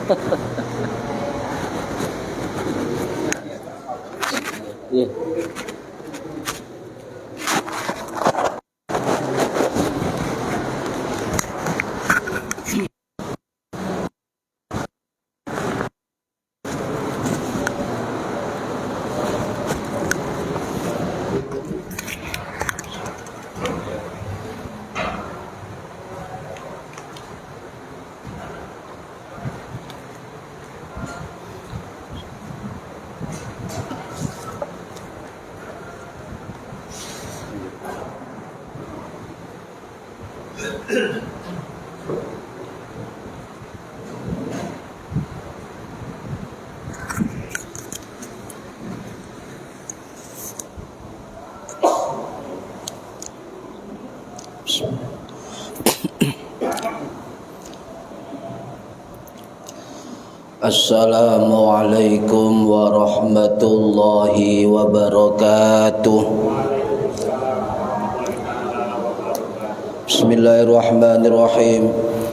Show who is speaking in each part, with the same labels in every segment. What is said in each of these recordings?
Speaker 1: Iya. Assalamualaikum warahmatullahi wabarakatuh. Bismillahirrahmanirrahim.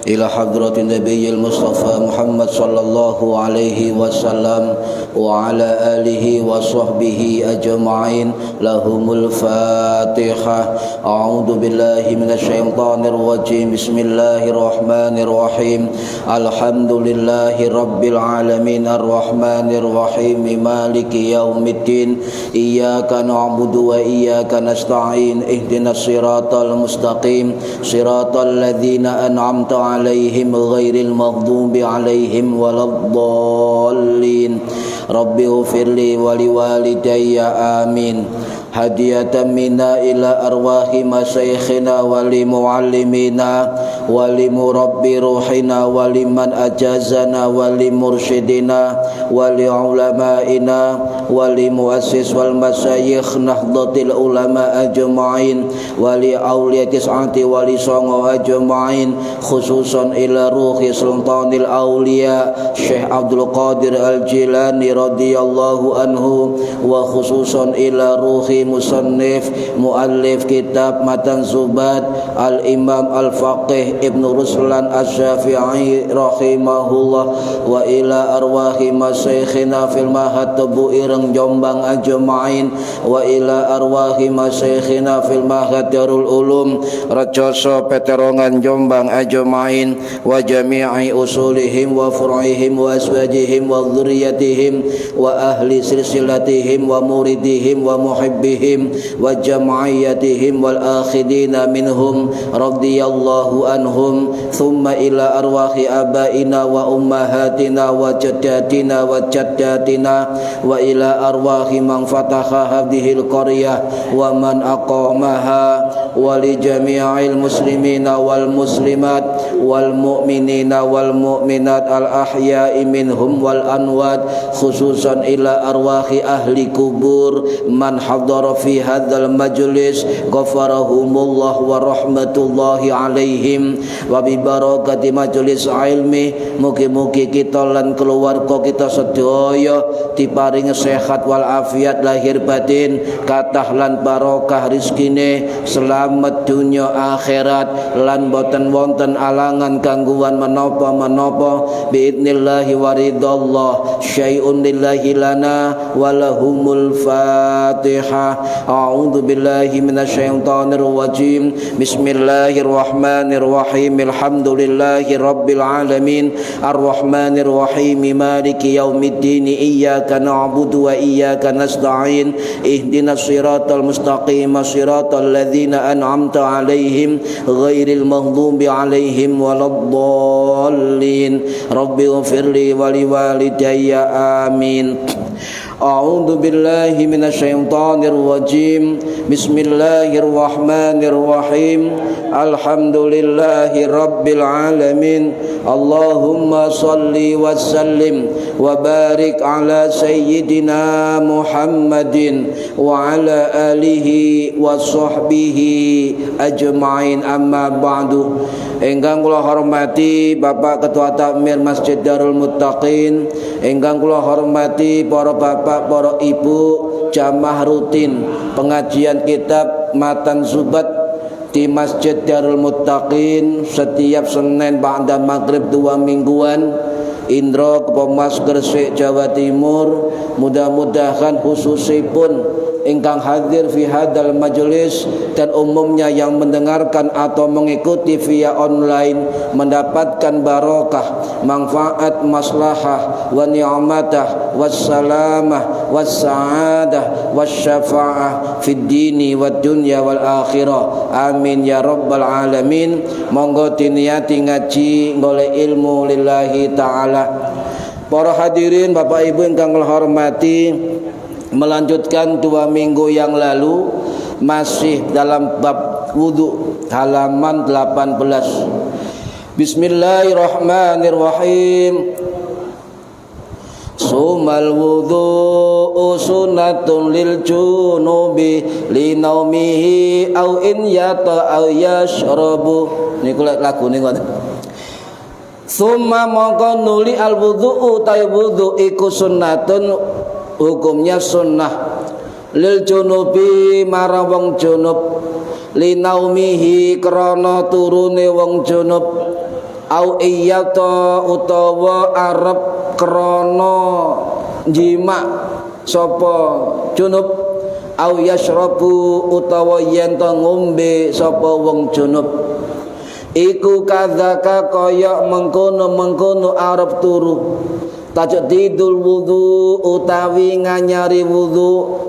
Speaker 1: Ila hadratin nabiyil mustafa Muhammad sallallahu alaihi wasallam wa ala alihi wa sahbihi ajma'in. Lahumul Fatihah. A'udzu billahi minasyaitonir rajim. Bismillahirrahmanirrahim. Alhamdulillahi rabbil alamin arrahmanir rahim maliki yaumiddin. Iyyaka na'budu wa iyyaka nasta'in. Ihdinas siratal mustaqim. Siratal ladzina an'amta alaihim ghairil maghdubi alaihim waladdallin. Rabbi ighfirli wa liwalidayya amin. Hadiyatan minna ila arwahi masyayikhina wa li muallimina wa li murabbi ruhina wa liman ajazana wa li mursyidina wa li ulamaina wa li muassis wal masyayikh nahdlatil ulama ajma'in wa li awliyati sa'ati wa li songo ajma'in, khususan ila ruhi sultanil awliya Syekh Abdul Qadir Al-Jilani radhiyallahu anhu, wa khususan ila ruhi musannif muallif kitab Matan Zubat Al-Imam Al-Faqih Ibnu Ruslan Asy-Syafi'i rahimahullah, wa ila arwahi masyayikhina fil mahad Tebu Ireng Jombang ajma'in, wa ila arwahi masyayikhina fil mahad Darul Ulum Rejoso Peterongan Jombang ajma'in, wa jami'i usulihim wa fur'ihim wa aswajihim wa dzurriyyatihim wa ahli silsilatihim wa muridihim wa muhibbihim wa jam'iyatihim wal akhidina minhum radhiyallahu anhum. Thumma ila arwahi abaina wa ummahatina wa jaddatina wa jaddatina, wa ila arwahi man fataha hadhil qaryah wa man aqamaha, wa li jami'il muslimina wal muslimat wal mu'minina wal mu'minat al ahya'i minhum wal anwat, khususan ila arwahi ahli kubur man hadara fi hadzal majlis ghafarahumullah wa rahmatullahi alaihim, wa bi barakati majlis ilmi. Mugi-mugi kita lan keluarga kita sedaya diparingi sehat wal afiat lahir batin, kathah lan barokah rizkine, selamat dunya akhirat, lan boten wonten alangan gangguan menapa-menapa biidznillah wa ridallah. Syai'un lillahi lana wa lahumul Fatihah. A'udzu billahi minasyaitonir rajim. Bismillahirrahmanirrahim. Alhamdulillahi rabbil alamin arrahmanir rahim maliki yaumiddin. Iyyaka na'budu wa iyyaka nasta'in. Ihdinas siratal mustaqim siratal ladzina an'amta 'alaihim ghairil maghdubi 'alaihim waladdallin. Rabbi ighfirli wa liwalidayya amin. A'udzu billahi minasyaitonir rajim. Bismillahirrahmanirrahim. Alhamdulillahi rabbil alamin. Allahumma salli wa sallim wa barik ala sayyidina Muhammadin wa ala alihi wa sahbihi ajma'in, amma ba'du. Ingkang kula hormati Bapak Ketua Takmir Masjid Darul Muttaqin, ingkang kula hormati para bapak, para ibu, jamaah rutin pengajian kitab Matan Zubat di Masjid Darul Muttaqin setiap Senin ba'da maghrib 2 mingguan. Indro Kepomas Gresik Jawa Timur. Mudah-mudahan khususipun ingkang hadir fi hadal majelis dan umumnya yang mendengarkan atau mengikuti via online mendapatkan barokah, manfaat, maslahah, wa ni'matah, wassalamah, wassa'adah, wasyafa'ah fid dini wad dunya wal akhirah. Amin ya rabbal alamin. Monggo diniati ngaji golek ilmu lillahi taala. Para hadirin Bapak Ibu ingkang kula hormati, melanjutkan 2 minggu yang lalu masih dalam bab wudu halaman 18. Bismillahirrahmanirrahim. Sumal wudu sunnatun lil junubi li naumihi au in yata au yashrabu. Niku lagu niku. Summa mongko nuli al wudu utawi wudu iku sunnatun, hukumnya sunnah, lil junubi marang wong junub, li naumihi krana turune wong junub, au iyata utawa arep krana jima sapa junub, au yashrabu utawa yen to ngombe sapa wong junub. Iku kadzaka kaya mengkono-mengkono arep turu. Tajdidul wudu utawi nganyari wudu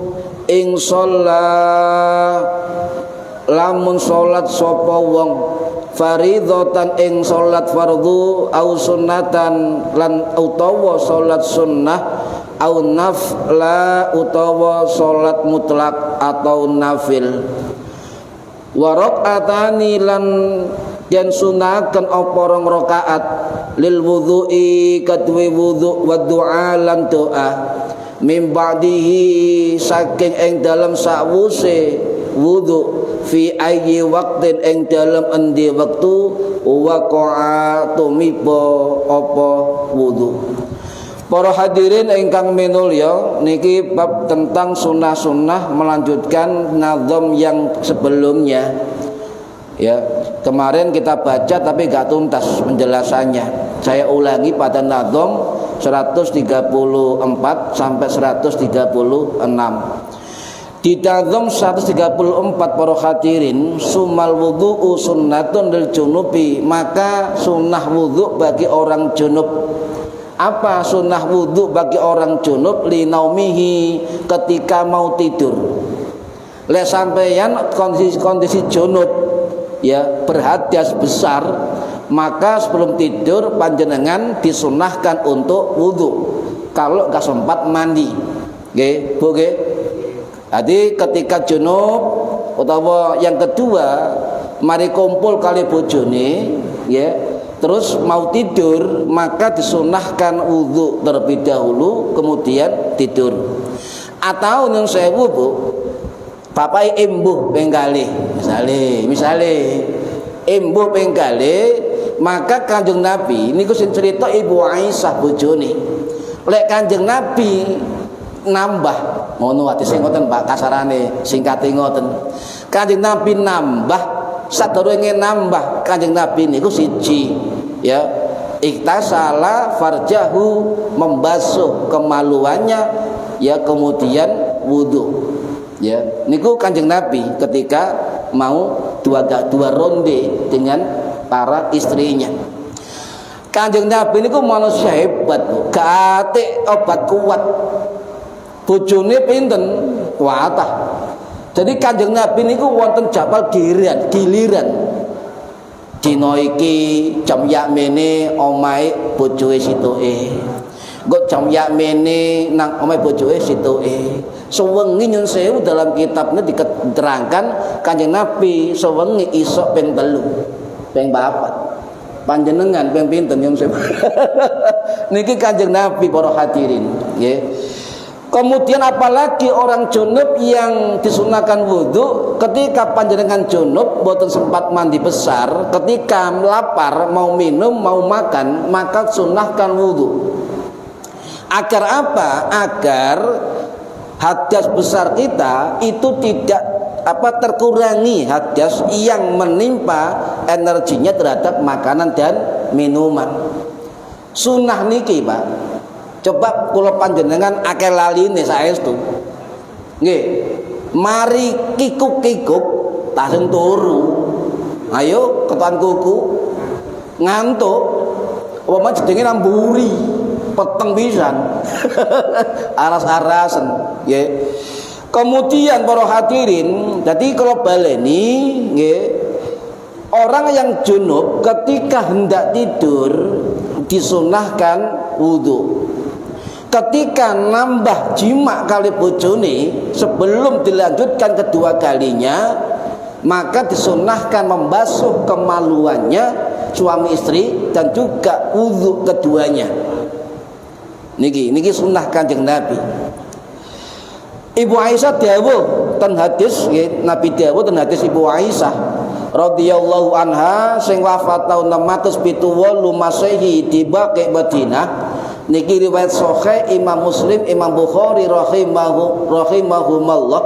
Speaker 1: ing shalah lamun salat sapa wong faridhatan ing salat fardhu au sunnatan lan utawa salat sunnah au nafla utawa salat mutlak atau nafil. Wa rakaatani lan yen sunahkan apa rong rakaat lil wudhu'i kadwe wudhu wa du'a lan doa min ba'dihi saking ing dalam sakwuse wudhu fi ayyi waqtin ing dalam endi wektu waqa'a tumiba apa wudhu. Para hadirin ingkang minulya, niki bab tentang sunnah-sunnah melanjutkan nazam yang sebelumnya. Ya, kemarin kita baca tapi gak tuntas penjelasannya. Saya ulangi pada nazam 134 sampai 136. Di nazam 134 para hadirin, sumal wudu'u sunnatun lil junubi, maka sunnah wudu bagi orang junub. Apa sunnah wudu bagi orang junub? Li naumihi, ketika mau tidur. Lek sampeyan kondisi junub, ya berhadas besar, maka sebelum tidur panjenengan disunahkan untuk wudu kalau gak sempat mandi. Nggih, Bu nggih. Jadi ketika junub utawa yang kedua mari kumpul kali bojone, ya, terus mau tidur, maka disunahkan wudu terlebih dahulu kemudian tidur. Atau nyun sewu Bu, bapak embuh penggalih misale embuh penggalih, maka Kanjeng Nabi niku sing cerita Ibu Aisyah bojone, lek Kanjeng Nabi nambah ngono ati sing ngoten Pak, kasarane singkate ngoten. Kanjeng Nabi nambah, sadurunge nambah Kanjeng Nabi niku siji, ya, iktasala farjahu, membasuh kemaluannya, ya, kemudian wudu. Ya, niku Kanjeng Nabi ketika mau dua ronde dengan para istrinya. Kanjeng Nabi niku manusia hebat, Bu. Gate obat kuat. Bojone pinten? Kuatah. Jadi Kanjeng Nabi niku wonten jabal giliran. Dina iki jam yakmene omahe bojoe sitoke. Engko jam yakmene nang omahe bojoe sitoke. Sewengi nyun sewu dalam kitabnya diterangkan Kanjeng Nabi sewengi isok ping 3, ping 4. Panjenengan ping pinten nyun sewu. Niki Kanjeng Nabi para hadirin, nggih. Kemudian apalagi orang junub yang disunahkan wudu ketika panjenengan junub boten sempat mandi besar, ketika lapar mau minum mau makan, maka sunahkan wudu. Agar apa? Agar hadas besar kita itu tidak terkurangi hadas yang menimpa energinya terhadap makanan dan minuman. Sunah niki, Pak. Coba kula panjenengan akeh laline saestu. Nggih. Mari kikuk-kikuk tasing turu. Ayo ketuan kuku ngantuk. Apa jenenge namburi. Peteng pisan. Aras-arasen, nggih. Kemudian para hadirin, jadi kalau baleni nggih, orang yang junub ketika hendak tidur disunahkan wudu. Ketika nambah jima kali bojone sebelum dilanjutkan kedua kalinya, maka disunahkan membasuh kemaluannya suami istri dan juga wudu keduanya. Niki sunnah Kanjeng Nabi. Ibu Aisyah dawuh ten hadis nggih, Nabi dawuh ten hadis Ibu Aisyah radhiyallahu anha sing wafat tahun 678 Masehi di Baqi Madinah. Niki riwayat sahih Imam Muslim, Imam Bukhari rahimahumallah.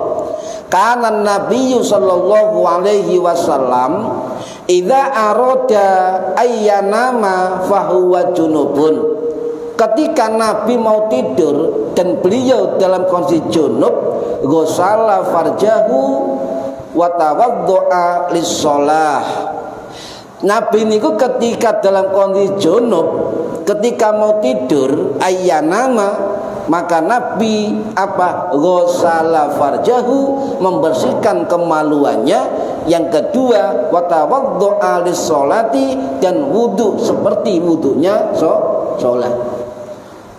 Speaker 1: Kana Nabi sallallahu alaihi wasallam idza arada ayyanama fahuwa junubun. Ketika Nabi mau tidur dan beliau dalam kondisi junub, ghusala farjahu wa tawaddo'a lis-shalah. Nabi niku ketika dalam kondisi junub, ketika mau tidur ayyanama, maka Nabi ghusala farjahu, membersihkan kemaluannya. Yang kedua, wa tawaddo'a lis-sholati, dan wudu seperti wudunya sholat.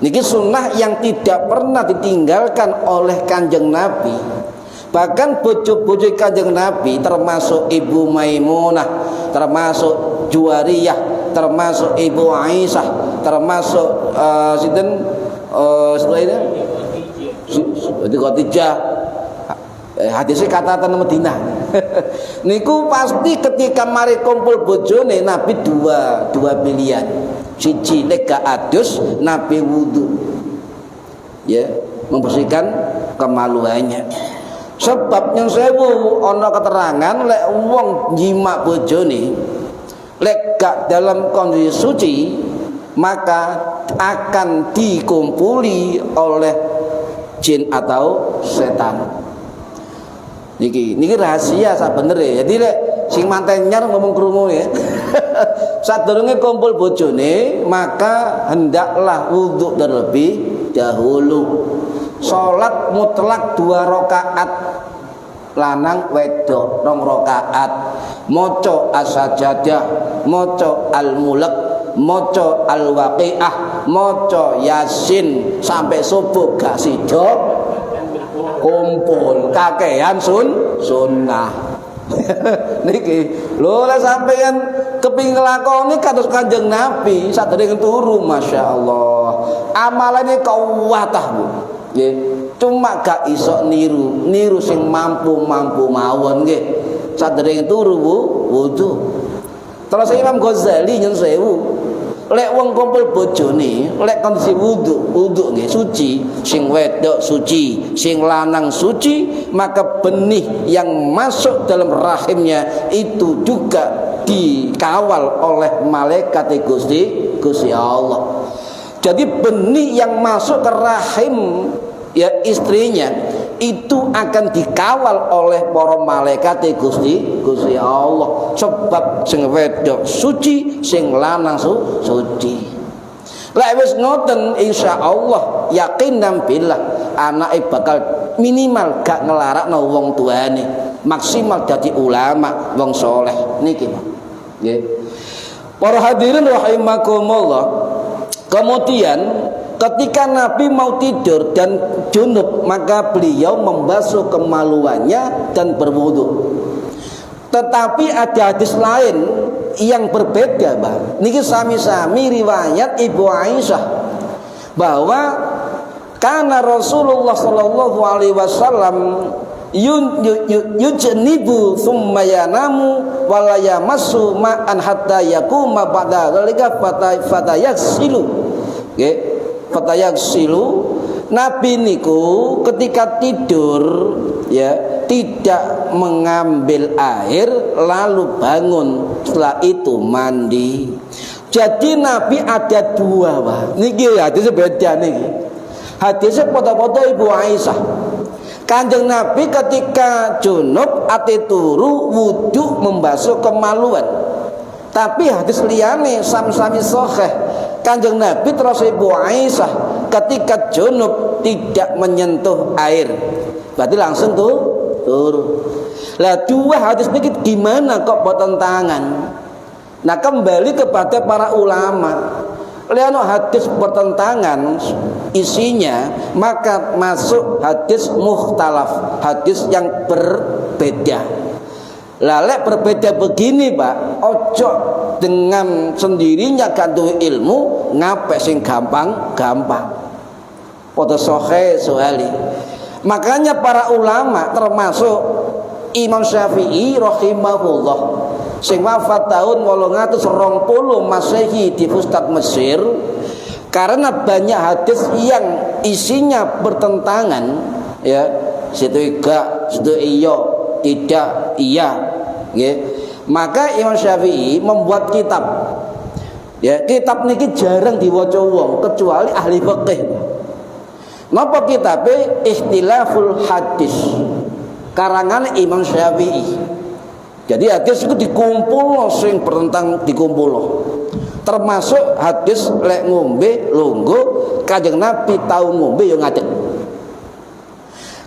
Speaker 1: Niki sunnah yang tidak pernah ditinggalkan oleh Kanjeng Nabi. Bahkan bojo-bojo Kanjeng Nabi, termasuk Ibu Maimunah, termasuk Juwariyah, termasuk Ibu Aisyah, termasuk sinten setelahnya Khadijah, hadisnya katatan Madinah. Niku pasti ketika mari kumpul bojone Nabi dua pilihan. Siji lega adus, Nabi wudu, ya, membersihkan kemaluannya. Sebab yang sewu ana keterangan lek wong nyimak bojone lek gak dalam kondisi suci, maka akan dikumpuli oleh jin atau setan. Niki rahasia sabenernya. Jadi lek sing manten nyar ngomong krungu ya. Sadurunge kumpul bojone, maka hendaklah wudu terlebih dahulu. Salat mutlak 2 rakaat, lanang wedok 2 rakaat. Maca as-sajadah, maca al-mulk, maca al-waqiah, maca yasin sampai subuh gak sida kumpul kakean sunnah. Niki lho lek sampeyan kepingin nglakoni kados Kanjeng Nabi sadurunge turu, masyaallah. Amalane kuwatah, Bu. Nggih. Cuma gak iso niru sing mampu mawon nggih. Sadurunge turu, Bu, wudu. Terus Imam Ghazali nyun sewu, lek wong kumpul bojone, lek kondisi wudu nggih suci, sing wedok suci, sing lanang suci, maka benih yang masuk dalam rahimnya itu juga dikawal oleh malaikat Gusti Allah. Jadi benih yang masuk ke rahim ya istrinya itu akan dikawal oleh para malaikat Gusti Allah. Sebab sing wedok suci, sing lanang suci. Lek wis ngoten insyaallah yakin dan billah anake bakal minimal gak ngelarakno wong tuane, maksimal dadi ulama wong soleh niki, Pak. Nggih. Para hadirin rahimakumullah. Kemudian ketika Nabi mau tidur dan junub, maka beliau membasuh kemaluannya dan berwudu. Tetapi ada hadis lain yang berbeda, Bang. Niki sami-sami riwayat Ibu Aisyah bahwa karena Rasulullah sallallahu alaihi wasallam yujnibu thumma yanamu wala yamassu ma'an hatta yakuma ba'da dzalika fatayaksilu. Nggih, fatayaksilu. Nabi niku ketika tidur ya tidak mengambil air lalu bangun, setelah itu mandi. Jadi Nabi ada dua, Pak. Niki hadisnya beda niki. Hadisnya foto-foto Ibu Aisyah. Kanjeng Nabi ketika junub ate turu wudu membasuh kemaluan. Tapi hadis liyane sam-sami sahih. Kanjeng Nabi terus Ibu Aisyah ketika junub tidak menyentuh air. Berarti langsung tuh turu. Lah dua hadis niki gimana kok bertentangan? Nah kembali kepada para ulama, lihat hadis bertentangan isinya, maka masuk hadis mukhtalaf, hadis yang berbeda. Lalek berbeda begini Pak, ojo dengan sendirinya gantung ilmu ngapek sing gampang-gampang. Foto sohe soali. Makanya para ulama termasuk Imam Syafi'i rahimahullah sing wafat tahun 820 Masehi di Fustat Mesir, karena banyak hadis yang isinya bertentangan, ya, situ enggak, situ iya, tidak, iya, ya. Maka Imam Syafi'i membuat kitab. Ya, kitab niki jarang diwaca wong kecuali ahli fikih. Napa kitabe Ikhtilaful Hadis, karangan Imam Syafi'i. Jadi hadis itu dikumpul sing bertentang dikumpul. Termasuk hadis lek ngombe lungguh, Kanjeng Nabi tahu ngombe yo ngadeg.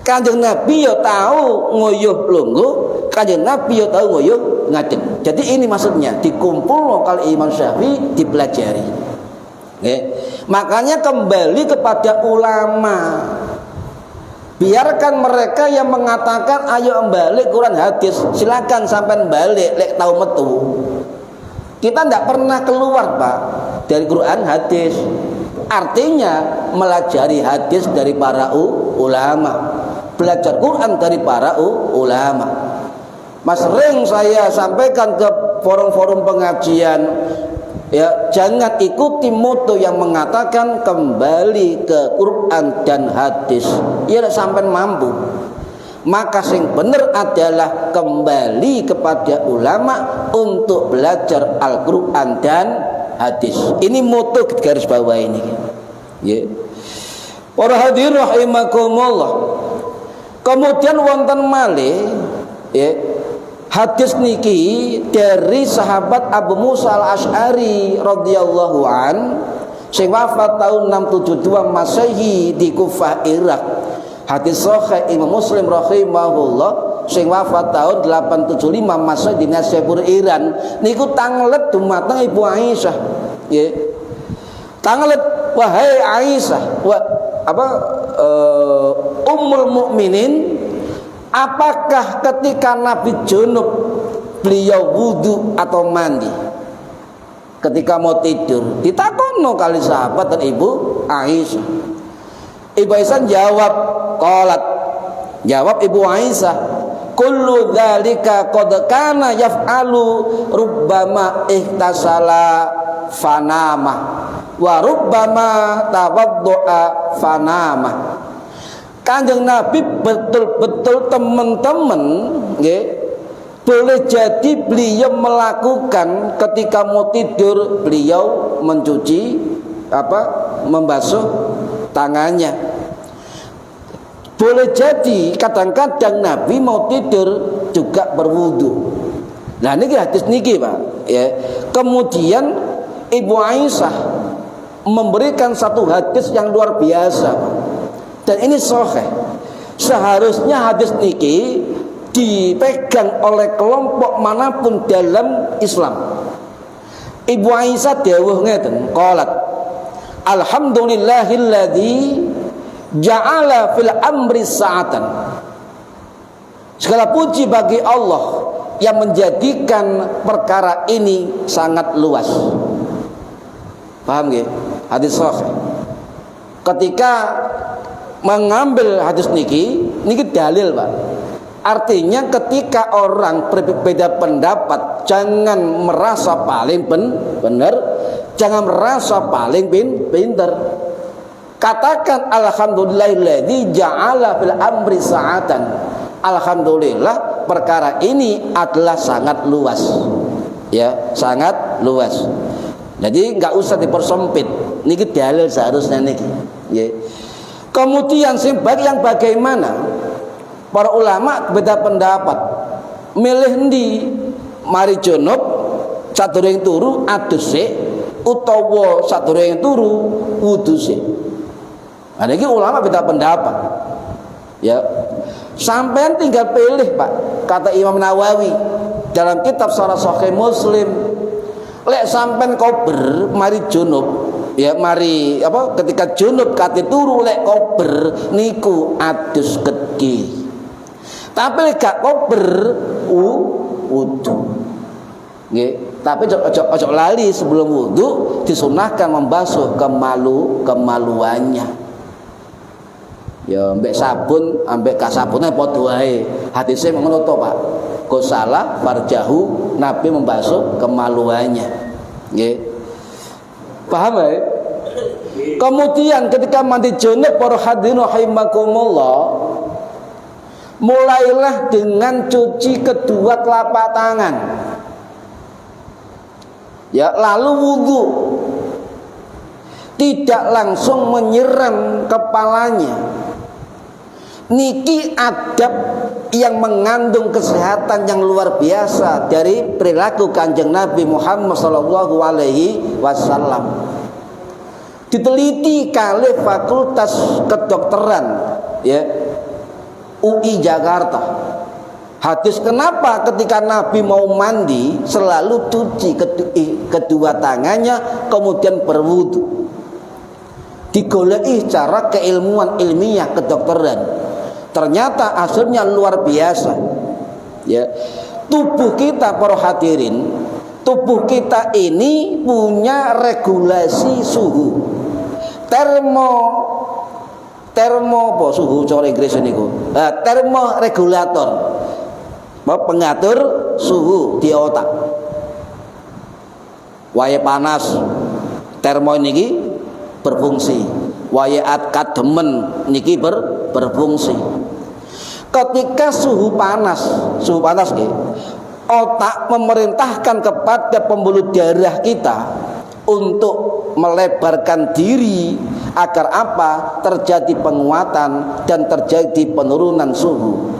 Speaker 1: Kanjeng Nabi yo tahu nguyuh lungguh, Kanjeng Nabi yo tahu nguyuh ngadeg. Jadi ini maksudnya dikumpul kali Imam Syafi'i dipelajari. Makanya kembali kepada ulama. Biarkan mereka yang mengatakan ayo balik Quran hadis, silakan sampai balik lek tahu metu. Kita tidak pernah keluar Pak dari Quran hadis. Artinya melajari hadis dari para ulama, belajar Quran dari para ulama. Mas sering saya sampaikan ke forum-forum pengajian, ya, jangan ikuti moto yang mengatakan kembali ke Quran dan hadis. Ya sampai mampu. Maka sing benar adalah kembali kepada ulama untuk belajar Al-Quran dan hadis. Ini moto garis bawah ini. Ya. Para hadirin rahimakumullah. Kemudian wonten malih, ya, hadis niki dari sahabat Abu Musa Al-Asy'ari radhiyallahu an sing wafat tahun 672 Masehi di Kufah, Irak. Hadis sahih Imam Muslim rahimahullah sing wafat tahun 875 Masehi di Naisabur, Iran. Niku tanglet dumateng Ibu Aisyah. Ya. Tanglet, wahai Aisyah, Ummul Mukminin, apakah ketika Nabi junub beliau wudu atau mandi ketika mau tidur? Ditakono kali sahabat dan Ibu Aisyah. Ibu Aisyah jawab, qalat, jawab Ibu Aisyah, kullu dzalika qad kana yaf'alu rubbama ihtasala fanama wa rubbama tawaddu'a fanama. Kanjeng Nabi betul-betul teman-teman, nggih, boleh jadi beliau melakukan ketika mau tidur beliau mencuci membasuh tangannya. Boleh jadi kadang-kadang Nabi mau tidur juga berwudu. Nah ini hadis niki Pak, ya. Kemudian Ibu Aisyah memberikan satu hadis yang luar biasa, dan ini sahih. Seharusnya hadis niki dipegang oleh kelompok manapun dalam Islam. Ibu Aisyah dawuh ngeten, qalat, alhamdulillahilladzi ja'ala fil amri sa'atan. Segala puji bagi Allah yang menjadikan perkara ini sangat luas. Paham nggih? Hadis sahih. Ketika mengambil hadis niki dalil Pak. Artinya ketika orang berbeda pendapat, jangan merasa paling benar, jangan merasa paling pintar. Katakan alhamdulillahilladzi ja'ala fil amri sa'atan. Alhamdulillah perkara ini adalah sangat luas. Ya, sangat luas. Jadi enggak usah dipersempit. Niki dalil seharusnya niki. Nggih. Kemudian yang bagaimana? Para ulama beda pendapat. Milih ndi? Mari junub sadurunge turu adus sik utawa sadurunge turu wudu sik. Nah niki ulama beda pendapat. Ya. Sampean tinggal pilih, Pak. Kata Imam Nawawi dalam kitab Syarah Sahih Muslim, lek sampean kober mari junub, ya mari apa ketika junub kate turu lek kober niku adus gedhe. Tapi lek gak kober wudu. Nggih, tapi ojo lali sebelum wudu disunahkan membasuh kemaluannya. Ya ambek sabun, ambek kasabunnya padha wae. Hadise ngono to, Pak. Qosala farjahu, Nabi membasuh kemaluannya. Nggih. Paham ya? Kemudian ketika mandi junub para hadirin rahimakumullah, mulailah dengan cuci kedua telapak tangan. Ya, lalu wudu. Tidak langsung menyiram kepalanya. Niki adab yang mengandung kesehatan yang luar biasa dari perilaku Kanjeng Nabi Muhammad sallallahu alaihi wasallam. Diteliti kali Fakultas Kedokteran ya UI Jakarta. Hadis kenapa ketika Nabi mau mandi selalu cuci kedua tangannya kemudian berwudu. Digoleki cara keilmuan ilmiah kedokteran. Ternyata hasilnya luar biasa. Ya. Tubuh kita para hadirin, tubuh kita ini punya regulasi suhu. Termo apa suhu cara Inggris niku? Termoregulator. Pengatur suhu di otak. Wae panas termo niki berfungsi. Wae kademen niki berfungsi. Ketika suhu panas nggih, otak memerintahkan kepada pembuluh darah kita untuk melebarkan diri agar apa? Terjadi penguatan dan terjadi penurunan suhu.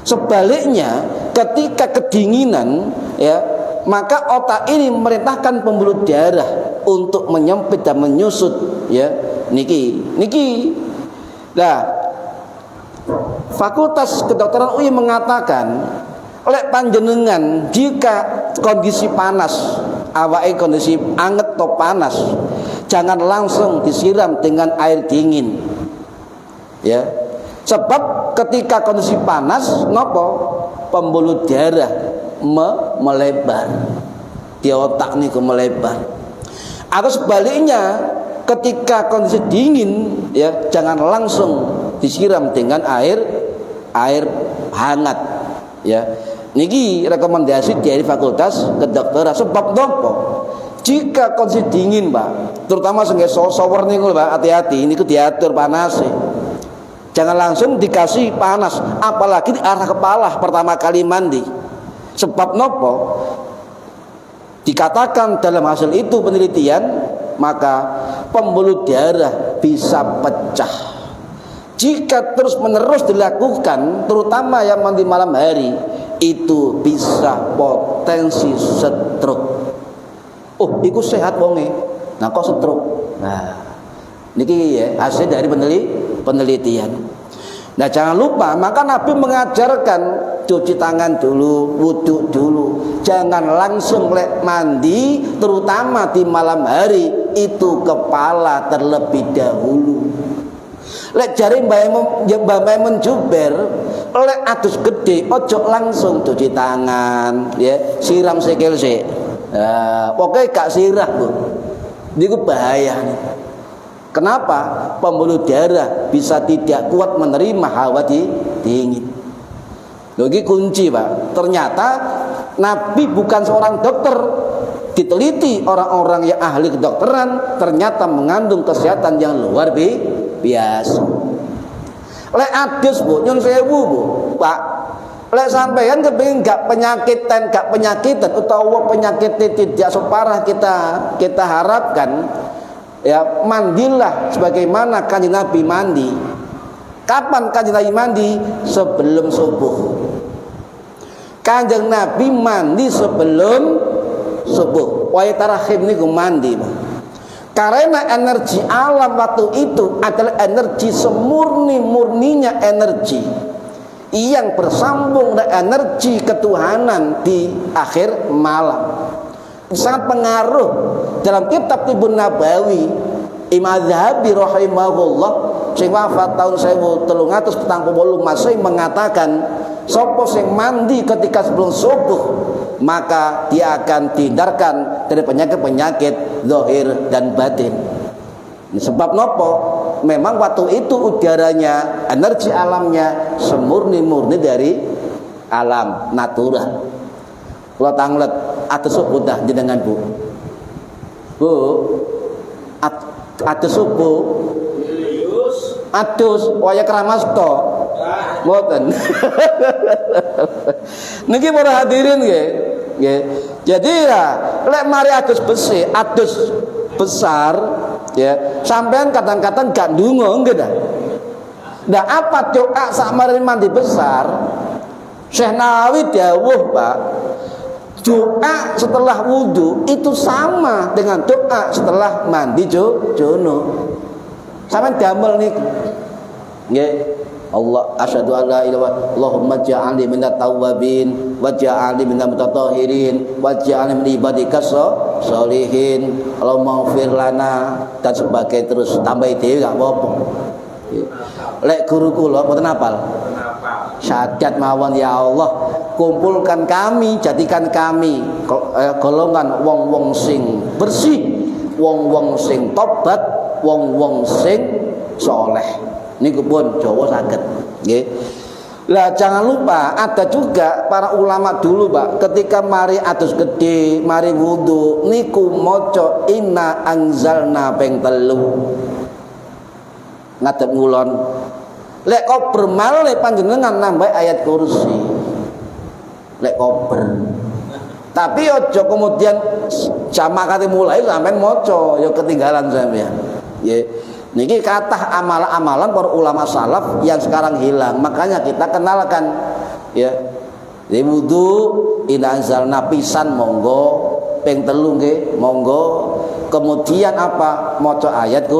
Speaker 1: Sebaliknya, ketika kedinginan ya, maka otak ini memerintahkan pembuluh darah untuk menyempit dan menyusut ya. Niki. Nah, Fakultas Kedokteran UI mengatakan, oleh panjenengan jika kondisi panas, awake kondisi anget atau panas, jangan langsung disiram dengan air dingin. Ya. Sebab ketika kondisi panas, nopo? Pembuluh darah melebar. Di otak niku melebar. Atau sebaliknya, ketika kondisi dingin, ya jangan langsung disiram dengan air hangat. Ya, niki rekomendasi dari Fakultas Kedokteran. Sebab nopo? Jika kondisi dingin, Pak, terutama sing shower niku, Pak, hati-hati niku diatur panas. Jangan langsung dikasih panas, apalagi di arah kepala pertama kali mandi. Sebab nopo? Dikatakan dalam hasil itu penelitian, maka pembuluh darah bisa pecah. Jika terus-menerus dilakukan, terutama yang mandi malam hari, itu bisa potensi stroke. Oh, itu sehat wonge. Nah, kok stroke? Nah, niki ya hasil dari penelitian. Nah, jangan lupa, maka Nabi mengajarkan cuci tangan dulu, wudu dulu. Jangan langsung mandi, terutama di malam hari, itu kepala terlebih dahulu. Lek jari mbak menjuber, lek adus gede, ojo langsung cuci tangan, ya siram sikil sik. Pokoknya gak sirah, Bu. Ini bahaya nih. Kenapa? Pembuluh darah bisa tidak kuat menerima hawa dingin. Ini kunci, Pak. Ternyata Nabi bukan seorang dokter. Diteliti orang-orang yang ahli kedokteran, ternyata mengandung kesehatan yang luar biasa. Lek adus, Bu, nyun sewu, Bu. Pak, Lek sampean kepengin gak penyakitan utawa penyakit tidak separah kita harapkan, ya mandilah sebagaimana Kanjeng Nabi mandi. Kapan Kanjeng Nabi mandi? Sebelum subuh. Kanjeng Nabi mandi sebelum subuh. Waya tarahim niku mandi. Karena energi alam waktu itu adalah energi semurni-murninya energi yang bersambung dengan energi ketuhanan di akhir malam. Sangat pengaruh. Dalam kitab Tibun Nabawi, Imam Zahabi rahimahullah sing wafat tahun 1348 Masehi mengatakan, sapa sing mandi ketika sebelum subuh maka dia akan dihindarkan dari penyakit-penyakit zahir dan batin. Sebab nopo? Memang waktu itu udaranya, energi alamnya semurni-murni dari alam natural. Kalau tanglet atus subuh dah jenengan Bu. Bu, atus subuh. Atus waya keramas to. Mboten. Niki para hadirin nggih. Nggih. Jadi ya lek mari atus besi, atus besar ya, sampean kadang-kadang gak ndonga nggih dah. Nah, apa doa sak mari mandi besar? Syekh Nawawi dawuh, Pak. Doa setelah wudu itu sama dengan doa setelah mandi junub. Sampeyan damel niku. Nggih. Allah asyhadu an la ilaha Allahumma ja'alni minat tawwabin wa ja'alni minal mutatahhirin wa ja'alni min ibadikas sholihin Allahumma ighfir lana dan sebagainya, terus tambah dhewe gak apa-apa. Lek guru kula mboten hafal. Syahadat mawon, ya Allah, kumpulkan kami, jadikan kami golongan wong-wong sing bersih, wong-wong sing tobat, wong-wong sing saleh. Niku pun Jawa saged nggih. Lah jangan lupa ada juga para ulama dulu, Pak, ketika mari atus gede, mari wudu niku maca inna anzalna ping 3 ngadep ngulon. Lek kober malih panjenengan nambah ayat kursi. Lek kober. Tapi aja kemudian jamak kate mulai sampean maca ya ketinggalan sampean. Nggih. Niki kathah amalan-amalan para ulama salaf yang sekarang hilang. Makanya kita kenalkan ya. Di wudu inna anzalna pisan monggo, ping 3 nggih monggo. Kemudian apa? Maca ayat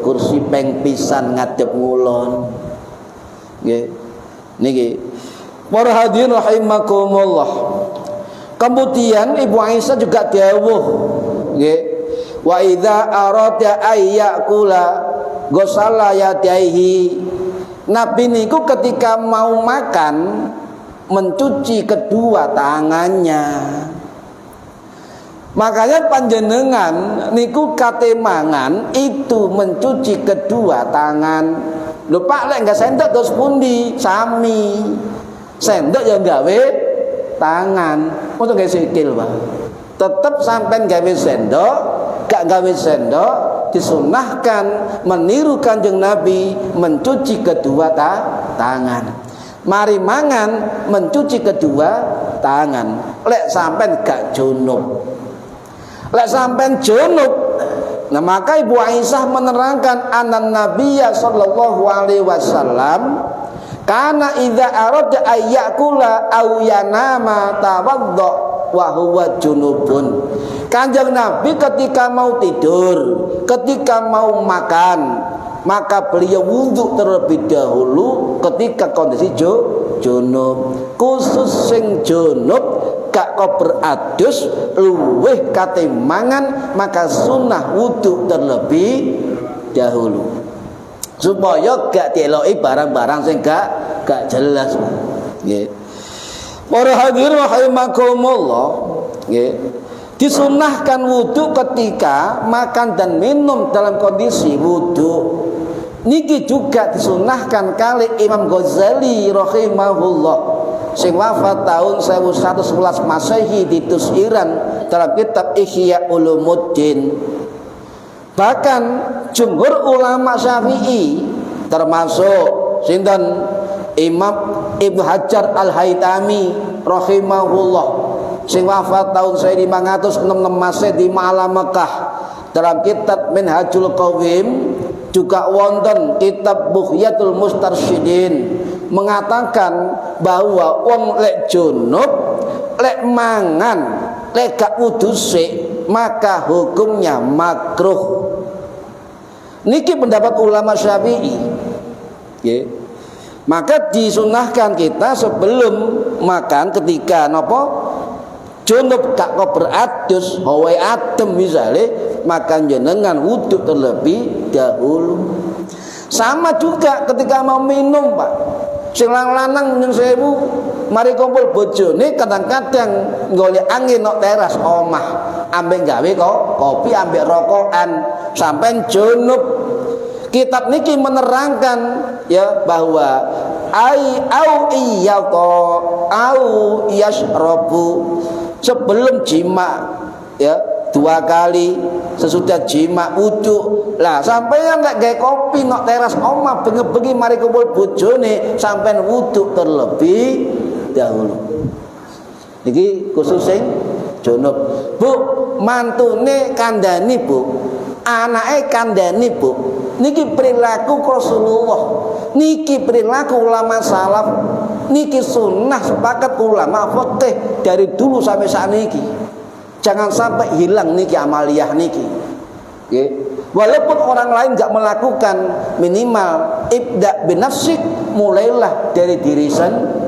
Speaker 1: kursi ping pisan ngadep ngulon. Nggih. Niki. Para hadirin rahimakumullah. Kemudian Ibu Aisyah juga dawuh nggih. Wa idza arada ayyakula gosala yadaihi. Nabi niku ketika mau makan mencuci kedua tangannya. Makanya panjenengan niku kate mangan itu mencuci kedua tangan. Lho Pak, lek enggak sendok terus pundi? Sami. Sendok ya gawe tangan. Untuk gawe sikil, Pak. Tetep sampean gawe sendok, gak gawe sendok, disunahkan meniru Kanjeng Nabi mencuci kedua tangan. Mari mangan mencuci kedua tangan. Lek sampean gak junub. Lek sampean junub, nah maka Ibu Aisyah menerangkan anan Nabiyya sallallahu alaihi wasallam kana idza arada ayyakula aw yanama tawaddo wa huwa junubun. Kanjeng Nabi ketika mau tidur, ketika mau makan, maka beliau wudhu terlebih dahulu ketika kondisi junub. Khusus sing junub gak kok beradus luweh kate mangan, maka sunnah wudhu terlebih dahulu supaya gak dieloki barang-barang sing gak jelas. Nggih. Para hadirin rahimakumullah, nggih. Disunahkan wudhu ketika makan dan minum dalam kondisi wudhu. Niki juga disunahkan kali Imam Ghazali rahimahullah sing wafat tahun 1111 Masehi di Iran dalam kitab Ihya Ulumuddin. Bahkan jumhur ulama Syafi'i termasuk sinten Imam Ibnu Hajar Al-Haytami rahimahullah sing wafat tahun 1566 Masehi di Ma'ala Mekah, dalam kitab Minhajul Qawim juga wonten kitab Bughyatul Mustarsyidin mengatakan bahwa wong lek junub, lek mangan, lek gak wudu sik, maka hukumnya makruh. Niki pendapat ulama Syafi'i. Nggih. Maka disunahkan kita sebelum makan ketika napa junub gak kok beradus hawa adem misale, makan jenengan wudu terlebih dahulu. Sama juga ketika mau minum, Pak. Sing lanang nyun sewu mari kumpul bojone kadang-kadang golek angin nok teras omah, ambek gawe kok kopi ambek rokokan sampai junub. Kitab niki menerangkan ya bahwa au yashrabu, sebelum jima ya 2 kali, sesudah jima wudu. Lah sampeyan nek gawe kopi nok teras omah bengi-bengi mari kumpul bojone sampean wudu terlebih dahulu. Niki khusus sing junub. Bu, mantune kandhani, Bu. Anake kandhani, Bu. Niki perilaku Rasulullah, niki perilaku ulama salaf, niki sunnah sepakat ulama fikih dari dulu sampai saat niki. Jangan sampai hilang niki amaliyah niki. Okay. Walaupun orang lain nggak melakukan, minimal ibda binafsik, mulailah dari diri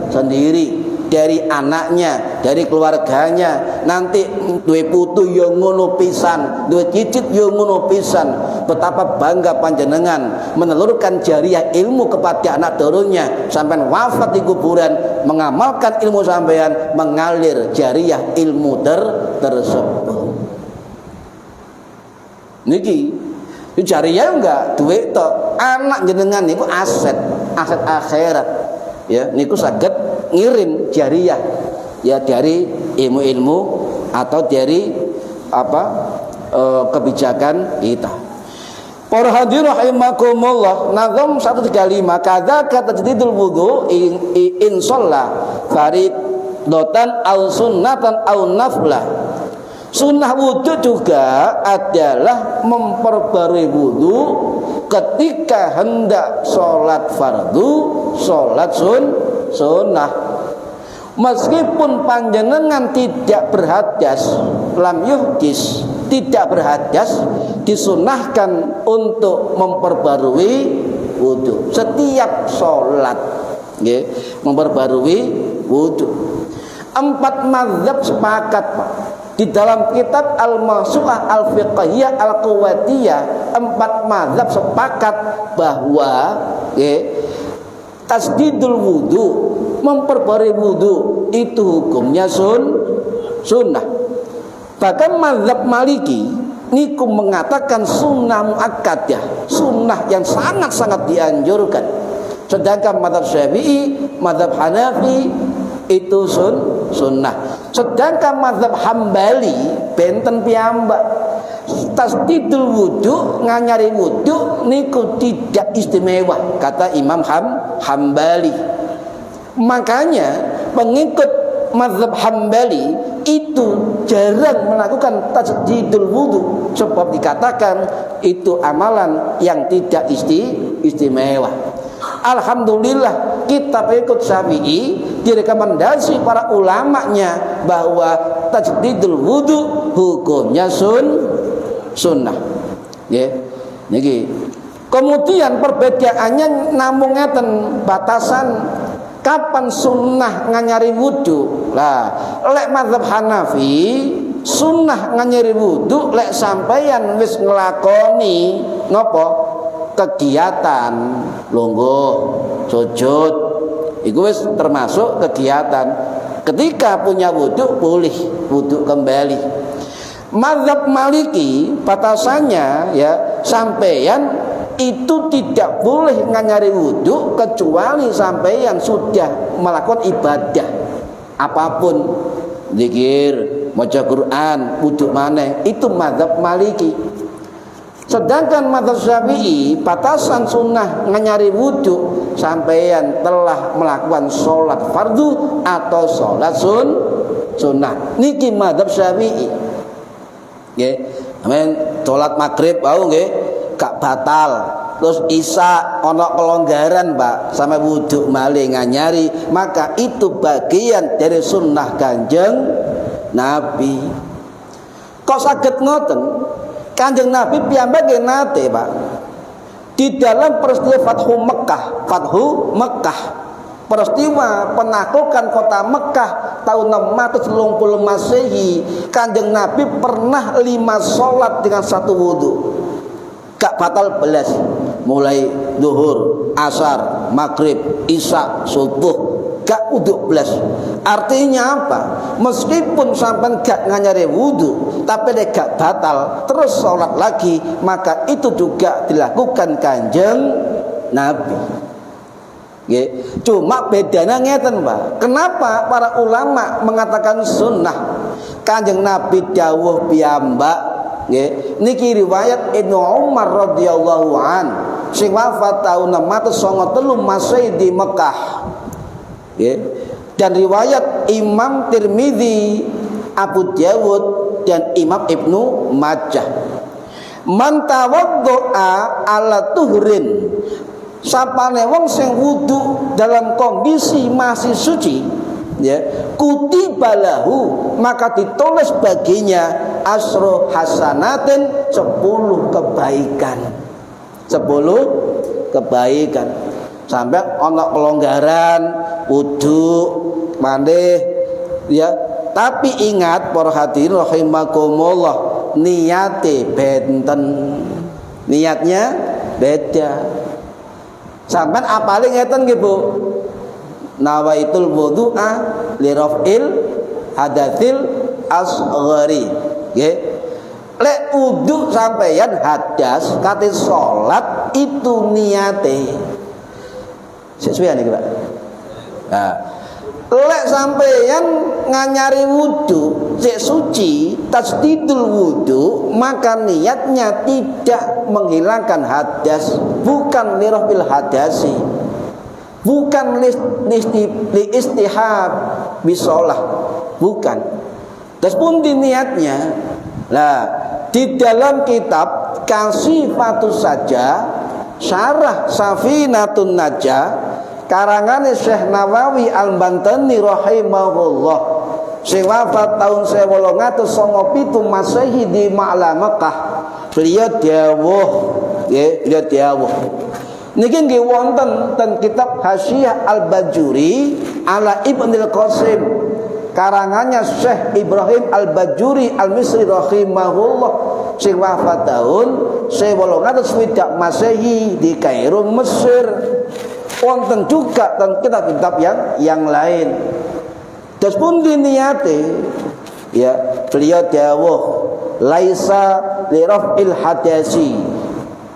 Speaker 1: sendiri, dari anaknya, dari keluarganya. Nanti duwe putu yo ngono pisan, duwe cicit yo ngono pisan. Betapa bangga panjenengan menelurkan jariah ilmu kepada anak turunnya, sampai wafat di kuburan mengamalkan ilmu sampean, mengalir jariah ilmu tersebut. Niki jariah enggak duit tok, anak jenengan niku aset akhirat. Ya, niku saged ngirim jariah ya dari ilmu-ilmu atau dari kebijakan kita. Para hadirin rahimakumullah, nazam 135 kadzaka tajdidul wudu in shalla fariidatan aw sunnatan aw naflah. Sunnah wudu juga adalah memperbarui wudu ketika hendak sholat fardu, sholat sunnah. Meskipun panjenengan tidak berhadas, lam yuhdis, tidak berhadas, disunahkan untuk memperbarui wudu setiap sholat, ya, memperbarui wudu. 4 mazhab sepakat, Pak. Di dalam kitab Al-Mawsu'ah Al-Fiqhiyah Al-Quwatiyah, 4 mazhab sepakat bahwa tasdidul wudu, memperbarui wudu itu hukumnya sunnah. Bahkan mazhab Maliki niku mengatakan sunnah muakkadah, sunnah yang sangat-sangat dianjurkan. Sedangkan mazhab Syafi'i, mazhab Hanafi itu sunnah. Sedangkan mazhab Hambali benten piyambak, tasdidul wudu, nganyari wudu niku tidak istimewa, kata Imam Hambali. Makanya pengikut mazhab Hambali itu jarang melakukan tasdidul wudu, sebab dikatakan itu amalan yang tidak istimewa. Alhamdulillah kita pengikut Syafi'i direkomendasi para ulamanya bahwa tasdidul wudu hukumnya sunnah. Ya, niki. Kemudian perbedaannya namung ngeten, batasan kapan sunnah nganyari wudu. Lah, lek mazhab Hanafi sunnah nganyari wudu lek sampeyan wis nglakoni napa? Kegiatan lungguh, sujud, itu wis termasuk kegiatan. Ketika punya wudu boleh wudu kembali. Mazhab Maliki batasannya ya sampeyan itu tidak boleh nganyari wudu kecuali sampeyan sudah melakukan ibadah apapun, zikir, maca Quran, wudu maneh, itu mazhab Maliki.
Speaker 2: Sedangkan madzhab Syafi'i batasan sunnah nganyari wudu sampeyan telah melakukan sholat fardu atau sholat sunnah. Niki madzhab Syafi'i. Nggih. Amin. Sholat maghrib wau nggih gak batal. Terus isya ana kelonggaran Pak sampai wudu malih nganyari, maka itu bagian dari sunnah Kanjeng Nabi. Kok saged ngoten? Kanjeng Nabi piyambak nggih nate, Pak. Di dalam peristiwa Fathu Mekah. Peristiwa penaklukan kota Mekah tahun 630 Masehi, Kanjeng Nabi pernah 5 sholat dengan 1 wudu. Gak batal belas. Mulai duhur, asar, maghrib, isya, subuh, gak wudu belas. Artinya apa? Meskipun sampai gak nganyari wudu, tapi dia gak batal, terus sholat lagi, maka itu juga dilakukan Kanjeng Nabi. Cuma bedanya ngeten Pak. Kenapa para ulama mengatakan sunnah? Kanjeng Nabi dawuh piyambak. Niki riwayat Ibnu Umar radhiyallahu an sing wafat tahun 693 Masehi di Mekah. Dan riwayat Imam Tirmidzi, Abu Dawud dan Imam Ibnu Majah. Man tawaddoa ala tuhrin, sapane wong sing wudu dalam kondisi masih suci, kutibalahu, maka ditulis baginya asro hasanatin, 10 kebaikan. 10 kebaikan. Sampai ana kelonggaran wudu mandeh tapi ingat para hadirin rahimakumullah, niate benten. Niatnya beda. Sampean apale ngeten nggih Bu? Nawaitul wudu'a li raf'il hadatsil asghari. Nggih. Lek wudu sampeyan hadas kate salat itu niate. Sesuai niki Pak. Nah, lek sampeyan nganyari wudu sik suci, tasdidul wudu, maka niatnya tidak menghilangkan hadas, bukan lirafil hadasi, bukan li istihab bisolah, bukan. Terus pun di niatnya. Nah, di dalam kitab Kasifatus Saja Syarah Safinatun Najah karangan Syekh Nawawi Al-Bantani rahimahullah, sing wafat tahun 1897 Masehi di Ma'la Mekah. Beliau dawuh, beliau dawuh. Niki nggih wonten ten kitab Hasyiah Al-Bajuri ala Ibnul Qasim karangannya Syekh Ibrahim Al-Bajuri Al-Misri rahimahullah, sing wafat tahun 1860 Masehi di Kairo Mesir. Wonten juga dan kitab-kitab yang lain. Terus pun diniati, beliau dawuh laisa li raf'il hadasi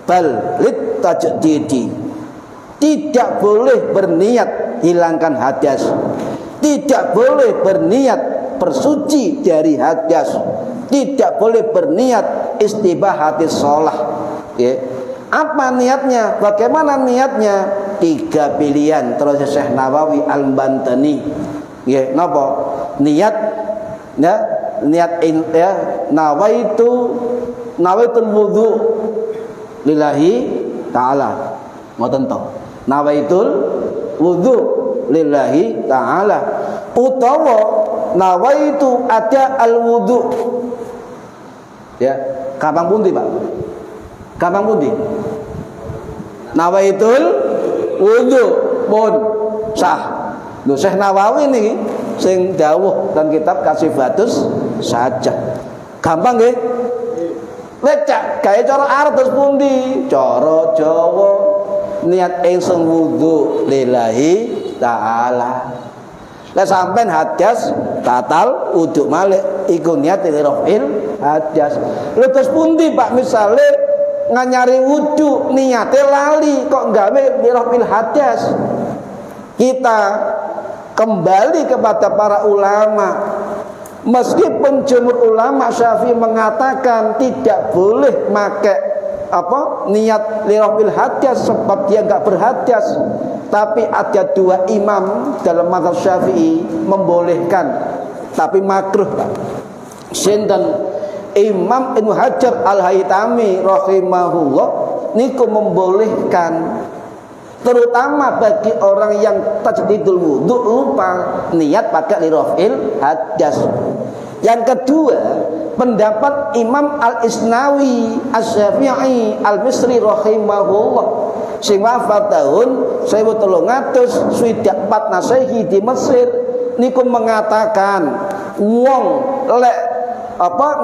Speaker 2: bal lit tajdidi. Tidak boleh berniat hilangkan hadas, tidak boleh berniat bersuci dari hadas, tidak boleh berniat istibahatis shalah. Apa niatnya? Bagaimana niatnya? 3 pilihan terus Syekh Nawawi Al-Bantani. Nggih, napa? Niat nawaitul wudu lillahi taala. Ngoten to. Nawaitul wudu lillahi taala utawa nawaitu ada al-wudu. Kapan pundi, Pak? Kapan pundi? Nawaitul wudu pun sah. Lho Syekh Nawawi niki sing dawuh dan kitab Kasifatus Saja. Gampang nggih? Lek cak gawe cara Arab terus pundi? Cara Jawa. Niat ingsun wudu lillahi taala. Lek sampean hadas batal wudu malih iku niat lirafil hadas. Lha terus pundi Pak misale nganyari wudu niate lali kok gawe lirafil hadas? Kita kembali kepada para ulama. Meskipun jumhur ulama Syafi'i mengatakan tidak boleh pakai niat lirafil hadas sebab dia enggak berhadas. Tapi ada dua imam dalam mazhab Syafi'i membolehkan, tapi makruh, Pak. Sinten Imam Ibnu Hajar Al-Haytami rahimahullah niku membolehkan, terutama bagi orang yang tajdidul wudu lupa niat pakai lirafil hadas. Yang kedua, pendapat Imam Al-Isnawi Asy-Syafi'i Al-Misri rahimahullah sing wafat tahun 1324 Masehi di Mesir niku mengatakan wong lek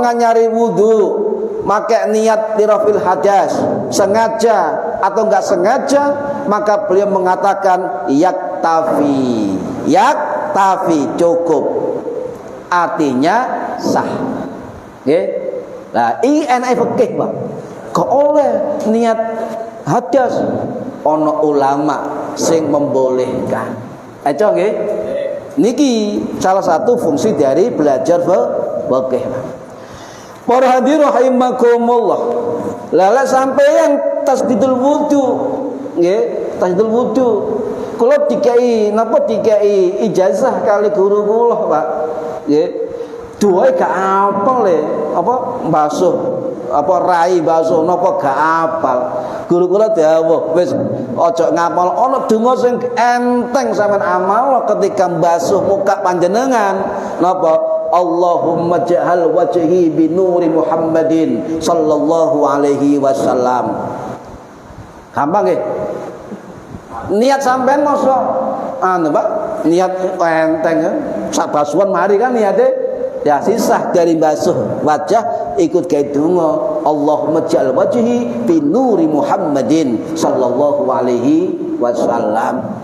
Speaker 2: nganyari wudu maka niat lirafil hadas sengaja atau enggak sengaja, maka beliau mengatakan yaktafi cukup, artinya sah. Nggih. Nah, ini enak fikih, Pak. Kok oleh niat hadas ana ulama sing membolehkan. Aja nggih. Niki salah satu fungsi dari belajar fikih. Para hadirin rahimakumullah. Lala sampeyan tasdidul wudu, nggih, tasdidul wudu. Kula dikai ijazah kali guru kula, Pak. Nggih. Duwe gak apal le, basuh, rai basuh napa gak apal. Guru kula dawuh, wis aja ngapal ana donga sing enteng sampean amal ketika basuh muka panjenengan. Napa? Allahumma ja'al wajhi bi nuri Muhammadin sallallahu alaihi wasallam. Gampang nggih? Niat sampean mosok Pak, niat enteng sak basuhan mari kan niate ya sisah dari basuh wajah ikut gawe donga Allahumma ja'al wajhi bi nuri Muhammadin sallallahu alaihi wasallam.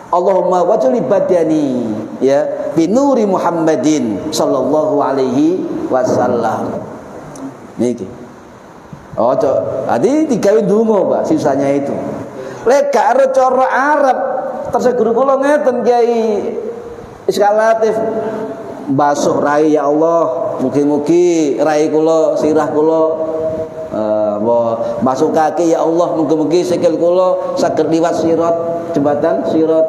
Speaker 2: Allahumma wajli badani ya bi nuri Muhammadin sallallahu alaihi wasallam. Niki. Tadi digawe donga, Pak, sisanya itu. Lek gak ero cara Arab, terus guru kula ngeten Kiai Iskalatif basuh rai ya Allah, mugi-mugi rai kula, sirah kula basuh kaki ya Allah, mugi-mugi sikil kula saged liwat sirat, jembatan sirat,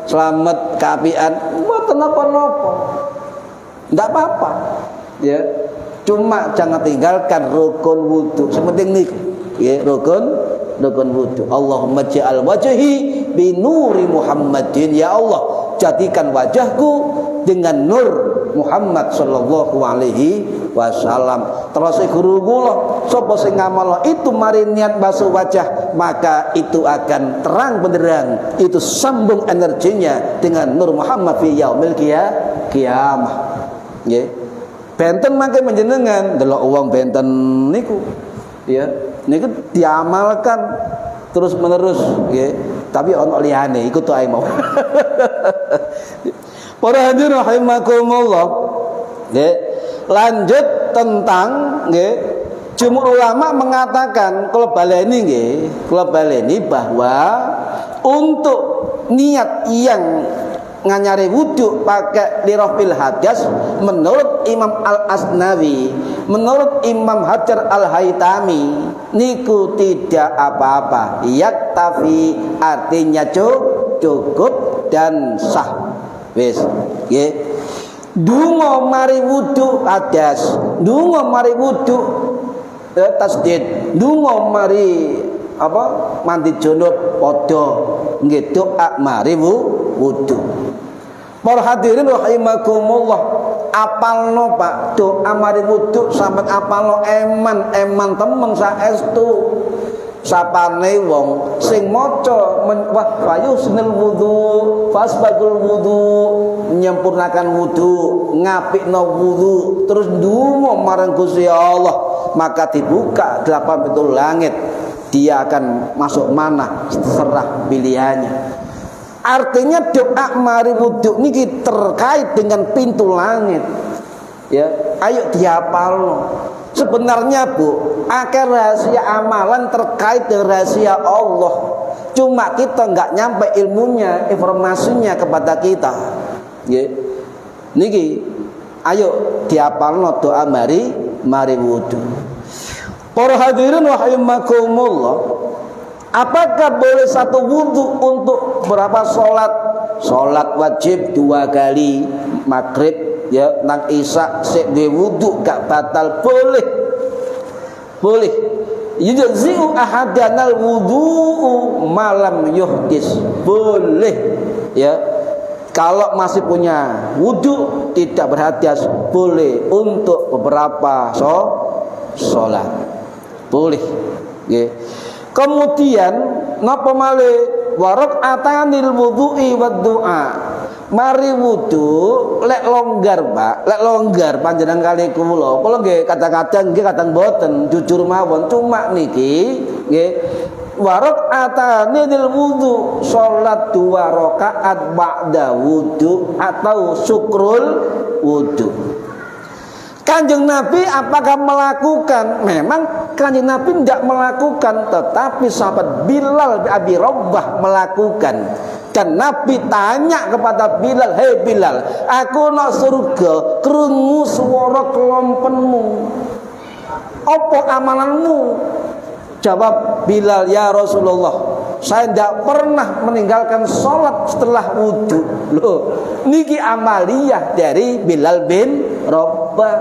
Speaker 2: selamat kaapian. Mboten napa-napa. Ndak apa-apa. Ya. Cuma jangan tinggalkan rukun wudu. Sepenting niku. Ya, rukun wudu. Allahumma ja'al wajhi bi nuri Muhammadin. Ya Allah, jadikan wajahku dengan nur Muhammad sallallahu alaihi wasallam. Terus guru kula sapa sing ngamal itu mari niat basuh wajah, maka itu akan terang benderang, itu sambung energinya dengan nur Muhammad fi yaumil qiyamah. Nggih. Benten mangke panjenengan delok wong benten niku. Ya, niku diamalkan terus menerus nggih. Tapi ono liyane iku tok ae mau. Para hadirin rahimakumullah. Nggih. Lanjut tentang nggih, jumhur ulama mengatakan kula baleni bahwa untuk niat yang nganyari wudu pakai lirafil hadas menurut Imam Al-Asnawi, menurut Imam Hajar Al-Haytami niku tidak apa-apa. Yaktafi artinya cukup dan sah. Wis, nggih. Dungo mari wudu hadas, dungo mari wudu tasdid, dungo mari mandi junub padha nggih doa mari wudu. Para hadirin rahimakumullah, apalno Pak doa mari wudu sampeyan apalno eman temen saestu. Sapane wong sing maca wayu sunil wudu fasbagul wudu, menyempurnakan wudu, ngapikno wudu, terus ndonga marang Gusti Allah, maka dibuka 8 pintu langit, dia akan masuk mana terserah pilihannya. Artinya doa mari wudu niki terkait dengan pintu langit. Ya, ayo dihafalno. Sebenarnya Bu, akar rahasia amalan terkait dengan rahasia Allah. Cuma kita nggak nyampe ilmunya, informasinya kepada kita. Ya, niki, ayo dihafalno doa mari wudu. Para hadirin rahimakumullah, apakah boleh satu wudu untuk berapa sholat? Sholat wajib 2 kali, maghrib ya nang isya sik de wudu gak batal, boleh. Boleh. Yujzi'u ahadanal wudu'u malam yuhdis. Boleh ya. Kalau masih punya wudu tidak berhadas, boleh untuk beberapa sholat. Boleh. Ya. Kemudian napa malih warok atanil wudu'i wad du'a. Mari wudu lek longgar, Pak. Lek longgar panjenengan kali kula. Kula nggih kadang-kadang nggih kadang boten jujur mawon, cuma niki nggih warok atanil wudu, salat 2 rakaat ba'da wudu atau syukrul wudu. Kanjeng Nabi apakah melakukan? Memang Kanjeng Nabi tidak melakukan, tetapi sahabat Bilal bin Abi Rabah melakukan. Dan Nabi tanya kepada Bilal, "Hei Bilal, aku nak surga, krungu swara kelompenmu. Apa amalanmu?" Jawab Bilal, "Ya Rasulullah, saya tidak pernah meninggalkan sholat setelah wudhu." Loh, niki amaliyah dari Bilal bin Rabah.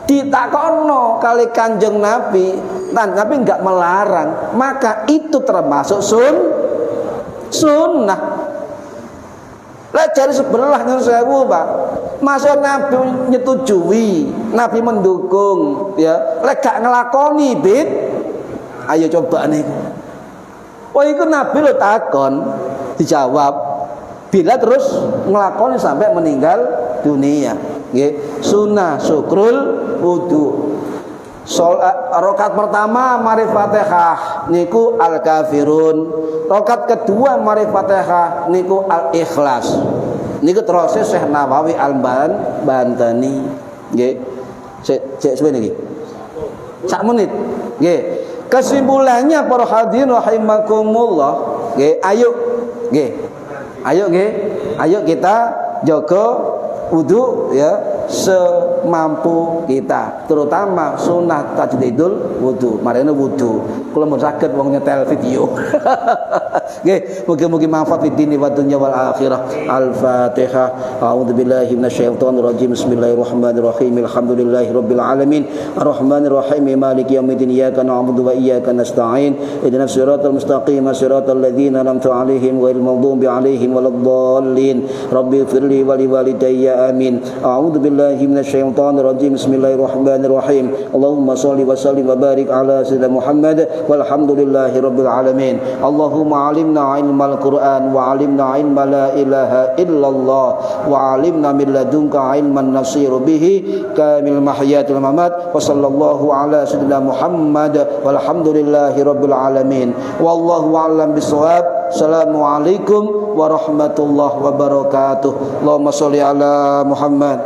Speaker 2: Ditakono kali Kanjeng Nabi, dan Nabi enggak melarang, maka itu termasuk sunnah. Lah jari sebelah nyuwun sewu, Pak. Masa Nabi nyetujui, Nabi mendukung, ya. Lek gak ngelakoni bid, ayo coba niku. Oh iku Nabi lo takon, dijawab. Bila terus ngelakoni sampai meninggal dunia. Nggih, sunnah syukrul wudu. Rakaat pertama mari Fatihah niku Al-Kafirun. Rakaat kedua mari Fatihah niku Al-Ikhlas. Niku terus Syekh Nawawi Al-Bantani. Nggih. Cek suwe niki. Sak menit. Nggih. Kesimpulannya para hadirin rahimakumullah, nggih, ayo nggih. Ayo nggih. Ayo kita jaga wudu ya semampu kita, terutama sunnah tajdidul wudu. Marene wudu kula mun saged wong nyetel video. Nggih, mugi-mugi manfaat fid dini wa dunya wal akhirah. Al-Fatihah. A'udzubillahi minasyaitonir rajim. Bismillahirrahmanirrahim. Alhamdulillahirabbil alamin. Arrahmanir rahim. Maliki yaumiddin. Iyyaka na'budu wa iyyaka nasta'in. Ihdinas siratal mustaqim. Siratal ladzina an'amta 'alaihim ghairil maghdubi 'alaihim waladdallin. Rabbighfirli wa liwalidayya. Amin. A'udzubillahi minasyaitonir rajim. Bismillahirrahmanirrahim. Allahumma shalli wa sallim wa barik ala sayyidina Muhammad walhamdulillahirabbil alamin. Allahumma 'allimna 'ilmal Qur'an wa 'allimna 'ilma la ilaha illallah wa 'allimna min ladunka 'ilman nasiru bihi kamil mahyatil mamat. Wa sallallahu ala sayyidina Muhammad walhamdulillahirabbil alamin. Wallahu a'lam bissawab. Assalamualaikum warahmatullahi wabarakatuh. Allahumma shalli ala Muhammad.